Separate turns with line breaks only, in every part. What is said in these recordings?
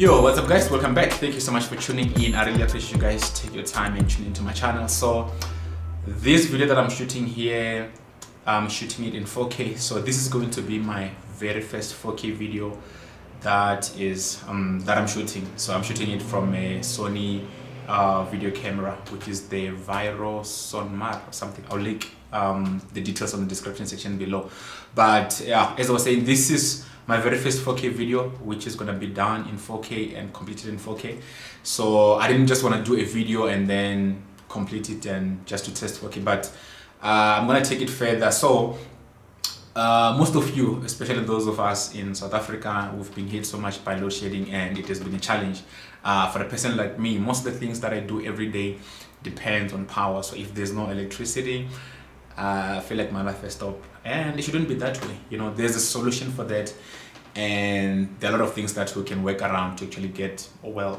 Yo, what's up guys? Welcome back. Thank you so much for tuning in. I really appreciate you guys take your time and tune into my channel. So this video that I'm shooting here, I'm shooting it in 4K. So this is going to be my very first 4K video that I'm shooting. So I'm shooting it from a Sony video camera, which is the Viro Sonmar or something. I'll link the details on the description section below. But yeah, as I was saying, this is my very first 4K video, which is going to be done in 4K and completed in 4K. So I didn't just want to do a video and then complete it and just to test 4K, but I'm going to take it further. So most of you, especially those of us in South Africa, we've been hit so much by load shedding, and it has been a challenge. For a person like me, most of the things that I do every day depends on power. So if there's no electricity, I feel like my life has stopped, and it shouldn't be that way. You know, there's a solution for that, and there are a lot of things that we can work around to actually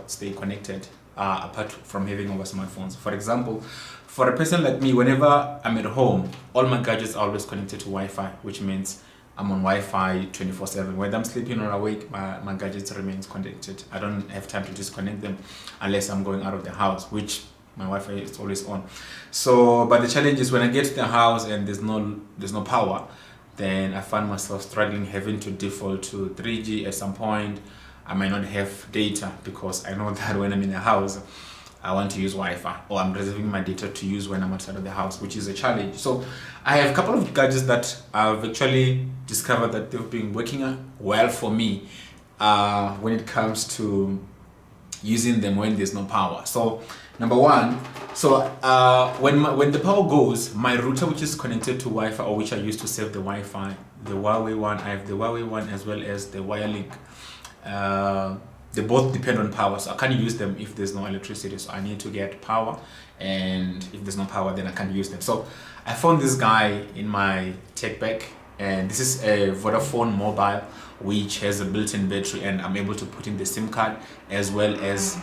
stay connected, apart from having our smartphones. For example, for a person like me, whenever I'm at home, all my gadgets are always connected to Wi-Fi, which means I'm on Wi-Fi 24/7. Whether I'm sleeping or awake, my gadgets remains connected. I don't have time to disconnect them unless I'm going out of the house, which my Wi-Fi is always on. So, but the challenge is when I get to the house and there's no power, then I find myself struggling, having to default to 3G at some point. I might not have data because I know that when I'm in the house, I want to use Wi-Fi, or I'm reserving my data to use when I'm outside of the house, which is a challenge. So I have a couple of gadgets that I've actually discovered that they've been working well for me when it comes to using them when there's no power. So number one, when the power goes, my router, which is connected to Wi-Fi, or which I use to save the Wi-Fi, the Huawei one, I have the Huawei one as well as the Wirelink. They both depend on power, so I can't use them if there's no electricity. So I need to get power, and if there's no power, then I can't use them. So I found this guy in my tech bag, and this is a Vodafone mobile which has a built-in battery, and I'm able to put in the SIM card as well as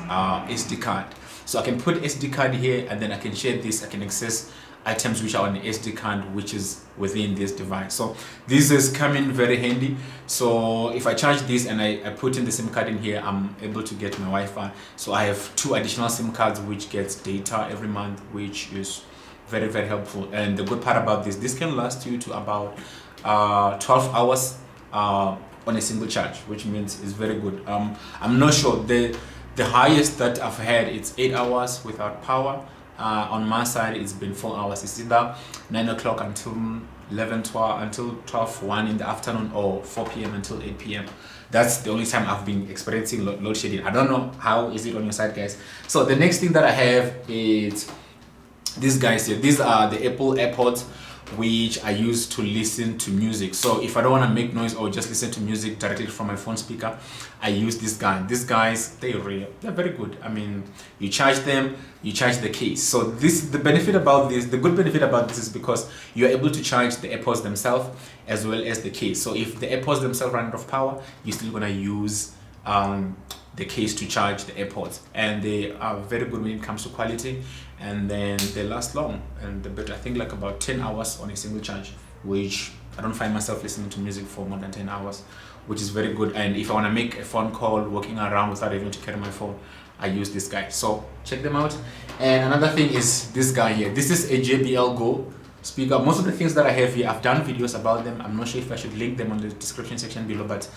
SD card. So I can put SD card here, and then I can share this. I can access items which are on the SD card, which is within this device. So this is coming very handy. So if I charge this and I put in the SIM card in here, I'm able to get my Wi-Fi. So I have 2 additional SIM cards which gets data every month, which is very, very helpful. And the good part about this can last you to about 12 hours on a single charge, which means it's very good. I'm not sure, the highest that I've had, it's 8 hours without power. On my side, it's been 4 hours. It's either 9 o'clock until 1 in the afternoon, or 4 p.m. until 8 p.m. That's the only time I've been experiencing load shedding. I don't know how is it on your side, guys. So the next thing that I have is these guys here. These are the Apple AirPods, which I use to listen to music. So if I don't want to make noise or just listen to music directly from my phone speaker, I use this guy. These guys, they're very good. I mean, you charge them, you charge the case. So the good benefit about this is because you're able to charge the AirPods themselves as well as the case. So if the AirPods themselves run out of power, you're still gonna use the case to charge the AirPods, and they are very good when it comes to quality, and then they last long, and the battery, I think like about 10 hours on a single charge, which I don't find myself listening to music for more than 10 hours, which is very good. And if I want to make a phone call walking around without having to carry my phone, I use this guy. So check them out. And another thing is this guy here. This is a JBL Go speaker. Most of the things that I have here, I've done videos about them. I'm not sure if I should link them on the description section below, but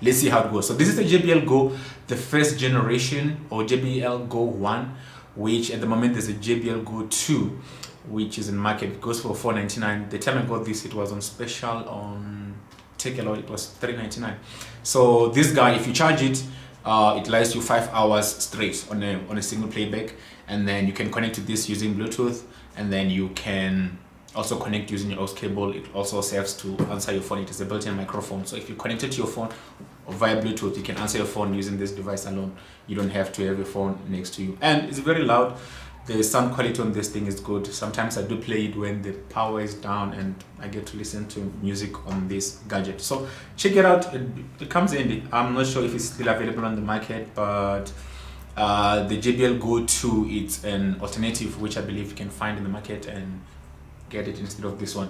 let's see how it goes. So this is the JBL Go, the first generation, or JBL Go 1, which at the moment there's a JBL Go 2, which is in market. It goes for $499. The time I got this, it was on special on Take a Lot. It was $399. So this guy, if you charge it, it lasts you 5 hours straight on a single playback, and then you can connect to this using Bluetooth, and then you can also connect using your aux cable. It also serves to answer your phone. It is a built-in microphone, so if you connect it to your phone via Bluetooth, you can answer your phone using this device alone. You don't have to have your phone next to you, and it's very loud. The sound quality on this thing is good. Sometimes I do play it when the power is down, and I get to listen to music on this gadget. So check it out. It comes handy. I'm not sure if it's still available on the market, but the JBL Go 2, it's an alternative which I believe you can find in the market and get it instead of this one.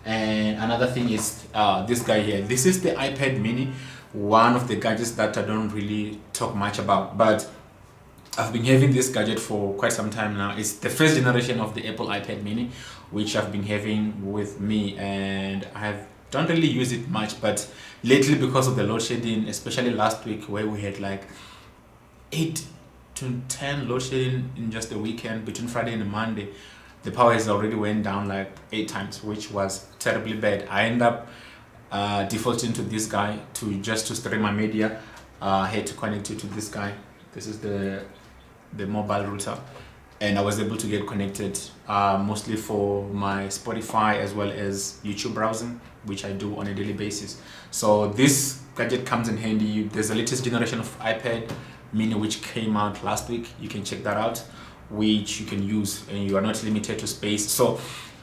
And another thing is this guy here. This is the iPad mini, one of the gadgets that I don't really talk much about, but I've been having this gadget for quite some time now. It's the first generation of the Apple iPad mini, which I've been having with me, and don't really use it much, but lately, because of the load shedding, especially last week where we had like 8 to 10 load shedding in just a weekend between Friday and Monday, the power has already went down like 8 times, which was terribly bad. I end up defaulting to this guy to stream my media. I had to connect it to this guy. This is the mobile router, and I was able to get connected mostly for my Spotify as well as YouTube browsing, which I do on a daily basis. So this gadget comes in handy. There's a latest generation of iPad mini which came out last week. You can check that out, which you can use, and you are not limited to space. So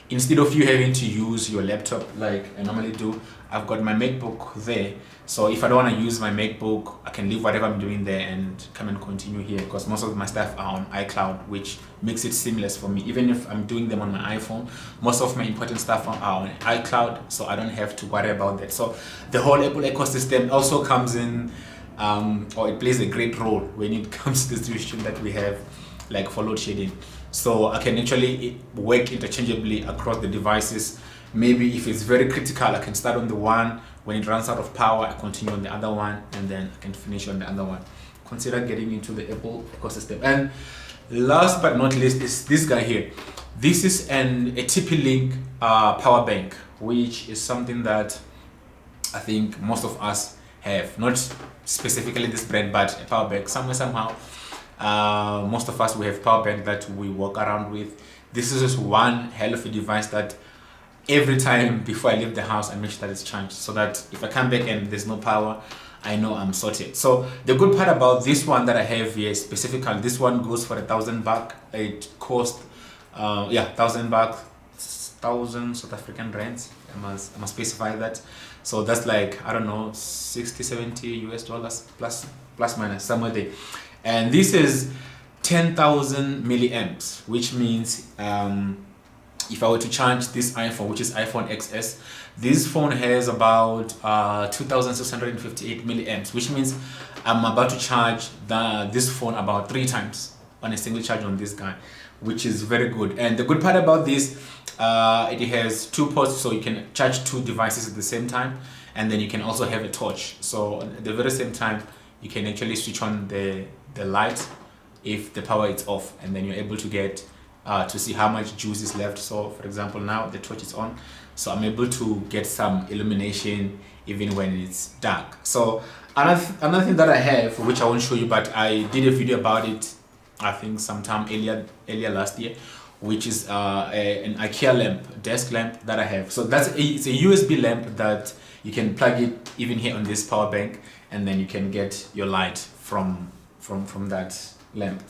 instead of you having to use your laptop like I normally do, I've got my MacBook there. So if I don't want to use my MacBook, I can leave whatever I'm doing there and come and continue here, because most of my stuff are on iCloud, which makes it seamless for me. Even if I'm doing them on my iPhone, most of my important stuff are on iCloud, so I don't have to worry about that. So the whole Apple ecosystem also comes in, or it plays a great role when it comes to the situation that we have, like for load shedding. So I can actually work interchangeably across the devices. Maybe if it's very critical, I can start on the one. When it runs out of power, I continue on the other one, and then I can finish on the other one. Consider getting into the Apple ecosystem. And last but not least is this guy here. This is a TP-Link power bank, which is something that I think most of us have. Not specifically this brand, but a power bank somehow. Most of us, we have power bank that we walk around with. This is just one hell of a device that every time before I leave the house, I make sure that it's charged, so that if I come back and there's no power, I know I'm sorted. So the good part about this one that I have here specifically, this one goes for $1,000. It costs 1,000 bucks, 1,000 South African rands. I must specify that. So that's like, I don't know, 60, 70 US dollars plus minus somewhere there. And this is 10,000 milliamps, which means if I were to charge this iPhone, which is iPhone XS, this phone has about 2,658 milliamps, which means I'm about to charge this phone about 3 times on a single charge on this guy, which is very good. And the good part about this, it has 2 ports, so you can charge 2 devices at the same time, and then you can also have a torch. So at the very same time, you can actually switch on the light if the power is off, and then you're able to get to see how much juice is left. So for example, now the torch is on, so I'm able to get some illumination even when it's dark. So another thing that I have, which I won't show you, but I did a video about it I think sometime earlier last year, which is an IKEA lamp, desk lamp that I have. So it's a USB lamp that you can plug it even here on this power bank, and then you can get your light from that lamp,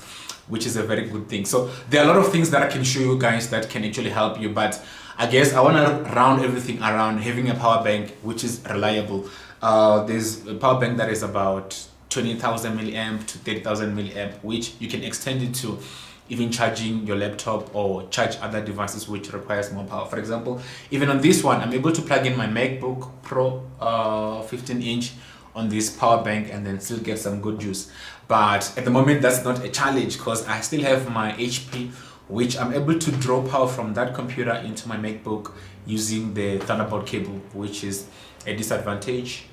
which is a very good thing. So there are a lot of things that I can show you guys that can actually help you, but I guess I want to round everything around having a power bank which is reliable. There's a power bank that is about 20,000 milliamp to 30,000 milliamp, which you can extend it to even charging your laptop or charge other devices which requires more power. For example, even on this one, I'm able to plug in my MacBook Pro 15-inch on this power bank and then still get some good juice. But at the moment, that's not a challenge because I still have my HP, which I'm able to draw power from that computer into my MacBook using the Thunderbolt cable, which is a disadvantage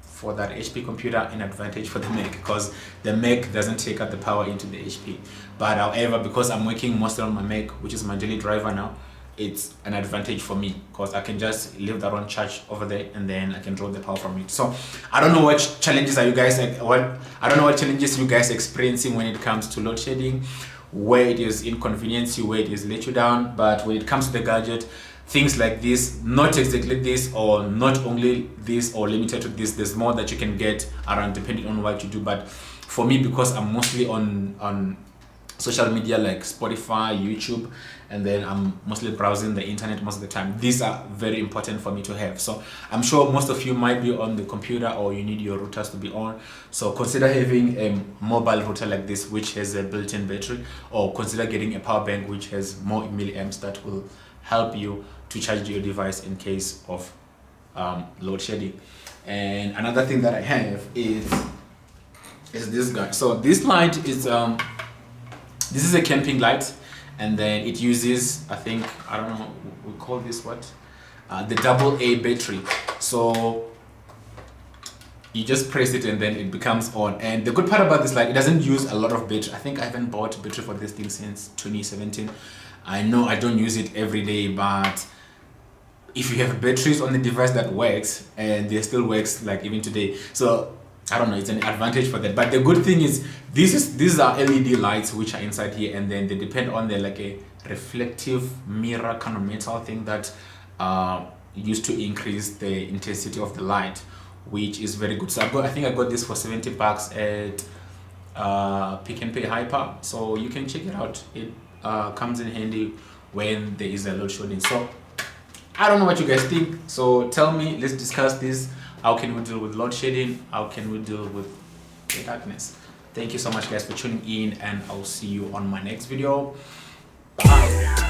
for that HP computer, an advantage for the Mac, because the Mac doesn't take out the power into the HP. But however, because I'm working mostly on my Mac, which is my daily driver now, it's an advantage for me because I can just leave that on charge over there and then I can draw the power from it. So I don't know what challenges are you guys I don't know what challenges you guys experiencing when it comes to load shedding, where it is inconvenience you, where it is let you down. But when it comes to the gadget, things like this, not exactly this or not only this or limited to this, there's more that you can get around depending on what you do. But for me, because I'm mostly on social media like Spotify, YouTube, and then I'm mostly browsing the internet most of the time, these are very important for me to have. So I'm sure most of you might be on the computer or you need your routers to be on, so consider having a mobile router like this which has a built-in battery, or consider getting a power bank which has more milliamps that will help you to charge your device in case of load shedding. And another thing that I have is this guy. So this light is this is a camping light, and then it uses, I think, I don't know, we call this what, the AA battery. So you just press it and then it becomes on. And the good part about this light, it doesn't use a lot of battery. I think I haven't bought battery for this thing since 2017. I know I don't use it every day, but if you have batteries on the device that works, and they still works like even today, so I don't know, it's an advantage for that. But the good thing is these are LED lights which are inside here, and then they depend on the like a reflective mirror kind of metal thing that used to increase the intensity of the light, which is very good. So I think I got this for 70 bucks at Pick and Pay Hyper, so you can check it out. It comes in handy when there is a load shedding. So I don't know what you guys think, so tell me, let's discuss this. How can we deal with load shedding? How can we deal with the darkness? Thank you so much guys for tuning in, and I'll see you on my next video. Bye.